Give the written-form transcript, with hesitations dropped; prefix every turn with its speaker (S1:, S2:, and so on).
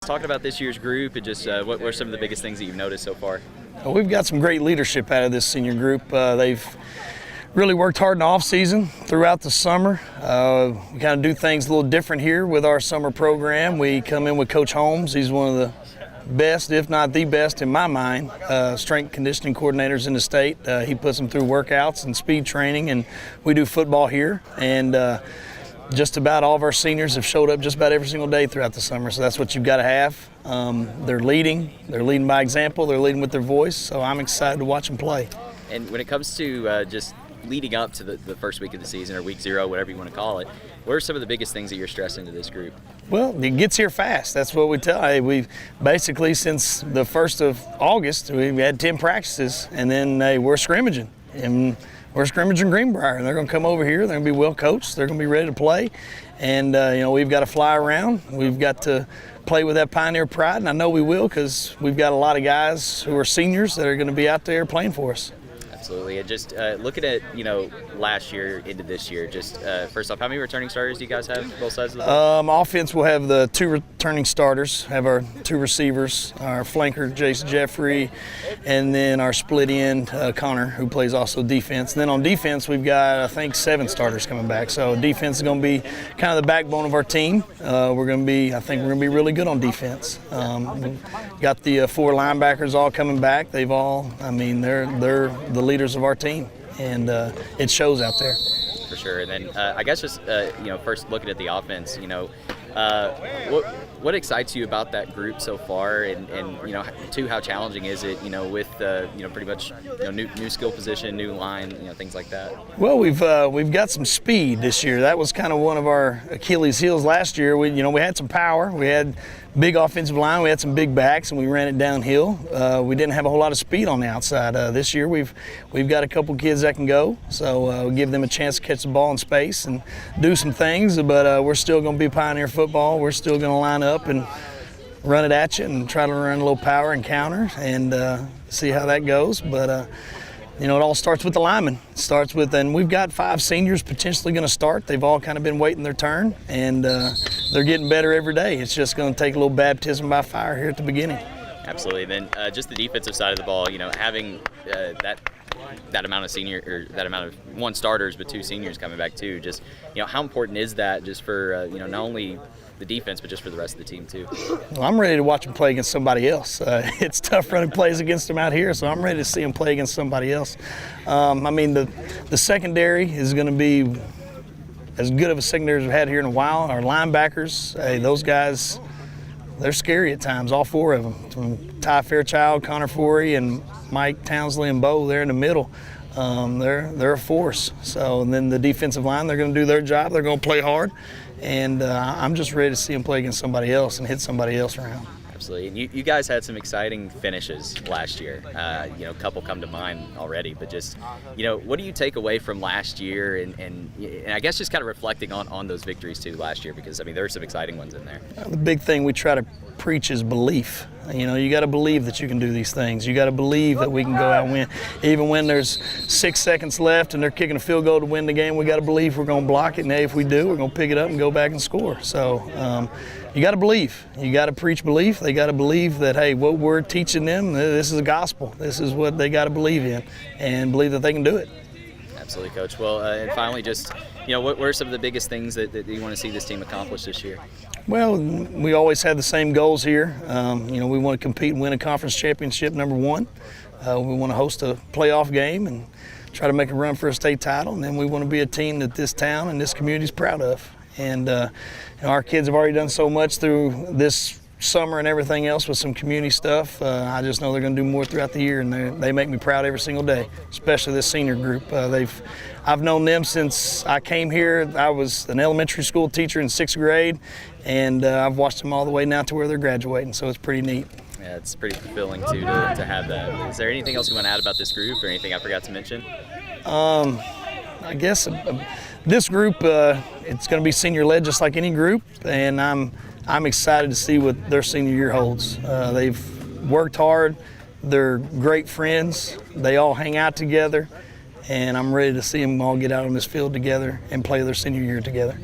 S1: talking about this year's group and just what were some of the biggest things that you've noticed so far?
S2: We've got some great leadership out of this senior group. They've really worked hard in the off season throughout the summer. We kind of do things a little different here with our summer program. We come in with Coach Holmes. He's one of the best, if not the best in my mind, strength conditioning coordinators in the state. He puts them through workouts and speed training, and we do football here. And just about all of our seniors have showed up just about every single day throughout the summer, so that's what you've got to have. They're leading by example, they're leading with their voice, so I'm excited to watch them play.
S1: And when it comes to just leading up to the first week of the season, or week 0, whatever you want to call it, what are some of the biggest things that you're stressing to this group?
S2: Well, it gets here fast. That's what we tell. Hey, we've basically, since the 1st of August, we've had 10 practices, and then we're scrimmaging. And we're scrimmaging Greenbrier, and they're going to come over here. They're going to be well coached. They're going to be ready to play. And, we've got to fly around. We've got to play with that Pioneer pride, and I know we will because we've got a lot of guys who are seniors that are going to be out there playing for us.
S1: Absolutely. And just looking at, last year into this year, just first off, how many returning starters do you guys have both sides of the ball?
S2: Offense, we'll have the 2 returning starters, have our 2 receivers, our flanker, Jason Jeffrey, and then our split end, Connor, who plays also defense. And then on defense, we've got, I think, 7 starters coming back. So defense is going to be kind of the backbone of our team. I think we're going to be really good on defense. We've got the 4 linebackers all coming back. They're the leaders of our team, and it shows out there.
S1: For sure. And then I guess just first looking at the offense, what excites you about that group so far, and two, how challenging is it, with pretty much new skill position, new line, things like that?
S2: Well, we've got some speed this year. That was kind of one of our Achilles heels last year. We had some power. We had big offensive line. We had some big backs, and we ran it downhill. We didn't have a whole lot of speed on the outside. This year, we've got a couple kids that can go, so we'll give them a chance to catch the ball in space and do some things. But we're still going to be Pioneer football. We're still going to line up and run it at you and try to run a little power and counter and see how that goes. But it all starts with the linemen. And we've got 5 seniors potentially going to start. They've all kind of been waiting their turn, and they're getting better every day. It's just going to take a little baptism by fire here at the beginning.
S1: Absolutely. Then just the defensive side of the ball, having that amount of senior, or that amount of 1 starters but 2 seniors coming back too. Just how important is that just for not only the defense, but just for the rest of the team too?
S2: Well, I'm ready to watch them play against somebody else. It's tough running plays against them out here, so I'm ready to see them play against somebody else. The secondary is going to be as good of a secondary as we've had here in a while. Our linebackers, those guys, they're scary at times, all 4 of them. From Ty Fairchild, Connor Forey, and Mike Townsley and Bo, they're in the middle. They're a force. So, and then the defensive line, they're going to do their job. They're going to play hard. And I'm just ready to see them play against somebody else and hit somebody else around.
S1: Absolutely. And you guys had some exciting finishes last year. A couple come to mind already. But just, what do you take away from last year? And I guess just kind of reflecting on those victories too last year, because, there are some exciting ones in there.
S2: The big thing we try to preach is belief. You got to believe that you can do these things. You got to believe that we can go out and win. Even when there's 6 seconds left and they're kicking a field goal to win the game, we got to believe we're going to block it. And if we do, we're going to pick it up and go back and score. So you got to believe. You got to preach belief. They got to believe that, hey, what we're teaching them, this is the gospel. This is what they got to believe in, and believe that they can do it.
S1: Absolutely, Coach. Well, and finally, just, what are some of the biggest things that you want to see this team accomplish this year?
S2: Well, we always have the same goals here. We want to compete and win a conference championship, number 1. We want to host a playoff game and try to make a run for a state title. And then we want to be a team that this town and this community is proud of. And our kids have already done so much through this summer and everything else with some community stuff. I just know they're going to do more throughout the year, and they make me proud every single day, especially this senior group. I've known them since I came here. I was an elementary school teacher in 6th grade, and I've watched them all the way now to where they're graduating, so it's pretty neat.
S1: Yeah, it's pretty fulfilling too to have that. Is there anything else you want to add about this group, or anything I forgot to mention?
S2: I guess this group, it's going to be senior-led just like any group, and I'm excited to see what their senior year holds. They've worked hard. They're great friends. They all hang out together, and I'm ready to see them all get out on this field together and play their senior year together.